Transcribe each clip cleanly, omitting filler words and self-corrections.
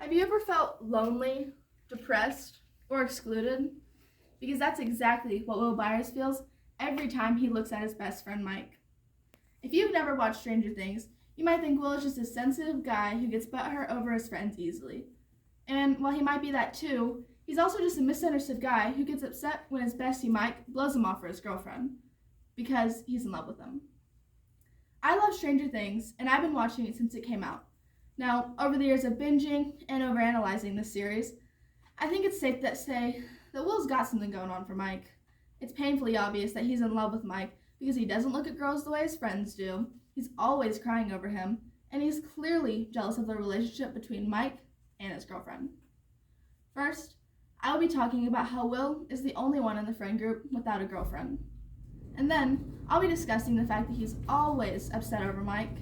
Have you ever felt lonely, depressed, or excluded? Because that's exactly what Will Byers feels every time he looks at his best friend Mike. If you've never watched Stranger Things, you might think Will is just a sensitive guy who gets butthurt over his friends easily. And while he might be that too, he's also just a misunderstood guy who gets upset when his bestie Mike blows him off for his girlfriend because he's in love with them. I love Stranger Things, and I've been watching it since it came out. Now, over the years of binging and overanalyzing this series, I think it's safe to say that Will's got something going on for Mike. It's painfully obvious that he's in love with Mike because he doesn't look at girls the way his friends do, he's always crying over him, and he's clearly jealous of the relationship between Mike and his girlfriend. First, I will be talking about how Will is the only one in the friend group without a girlfriend. And then, I'll be discussing the fact that he's always upset over Mike.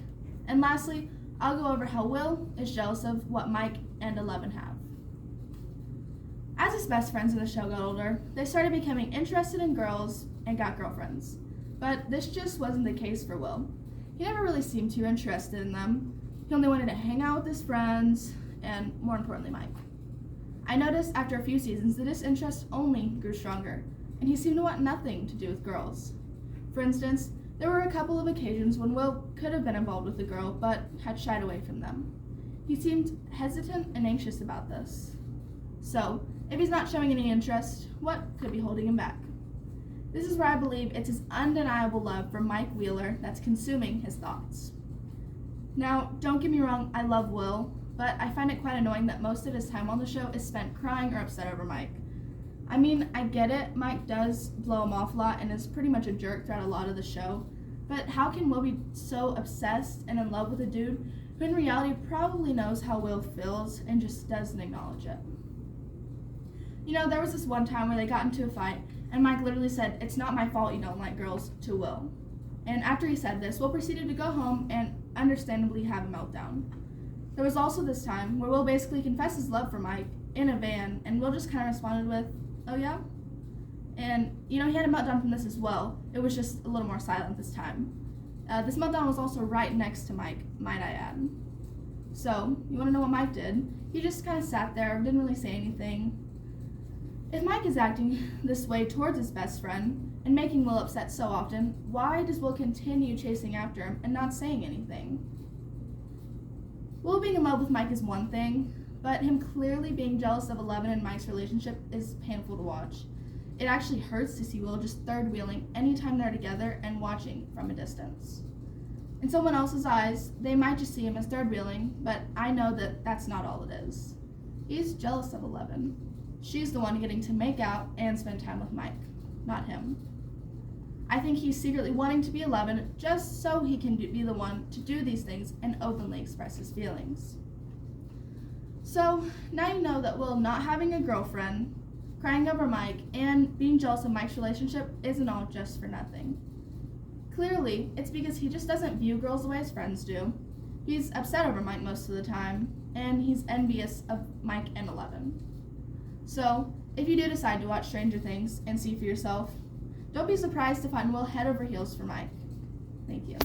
And lastly, I'll go over how Will is jealous of what Mike and Eleven have. As his best friends in the show got older, they started becoming interested in girls and got girlfriends. But this just wasn't the case for Will. He never really seemed too interested in them. He only wanted to hang out with his friends, and more importantly, Mike. I noticed after a few seasons that his interest only grew stronger, and he seemed to want nothing to do with girls. For instance, there were a couple of occasions when Will could have been involved with a girl, but had shied away from them. He seemed hesitant and anxious about this. So, if he's not showing any interest, what could be holding him back? This is where I believe it's his undeniable love for Mike Wheeler that's consuming his thoughts. Now, don't get me wrong, I love Will, but I find it quite annoying that most of his time on the show is spent crying or upset over Mike. I mean, I get it, Mike does blow him off a lot and is pretty much a jerk throughout a lot of the show, but how can Will be so obsessed and in love with a dude who in reality probably knows how Will feels and just doesn't acknowledge it? You know, there was this one time where they got into a fight, and Mike literally said, "It's not my fault you don't like girls," to Will. And after he said this, Will proceeded to go home and understandably have a meltdown. There was also this time where Will basically confessed his love for Mike in a van, and Will just kind of responded with, "Oh yeah?" And, he had a meltdown from this as well. It was just a little more silent this time. This meltdown was also right next to Mike, might I add. So, you want to know what Mike did? He just kind of sat there, didn't really say anything. If Mike is acting this way towards his best friend and making Will upset so often, why does Will continue chasing after him and not saying anything? Will being in love with Mike is one thing, but him clearly being jealous of Eleven and Mike's relationship is painful to watch. It actually hurts to see Will just third-wheeling anytime they're together and watching from a distance. In someone else's eyes, they might just see him as third-wheeling, but I know that that's not all it is. He's jealous of Eleven. She's the one getting to make out and spend time with Mike, not him. I think he's secretly wanting to be 11 just so he can be the one to do these things and openly express his feelings. So, now you know that Will not having a girlfriend, crying over Mike, and being jealous of Mike's relationship isn't all just for nothing. Clearly, it's because he just doesn't view girls the way his friends do. He's upset over Mike most of the time, and he's envious of Mike and Eleven. So, if you do decide to watch Stranger Things and see for yourself, don't be surprised to find Will head over heels for Mike. Thank you.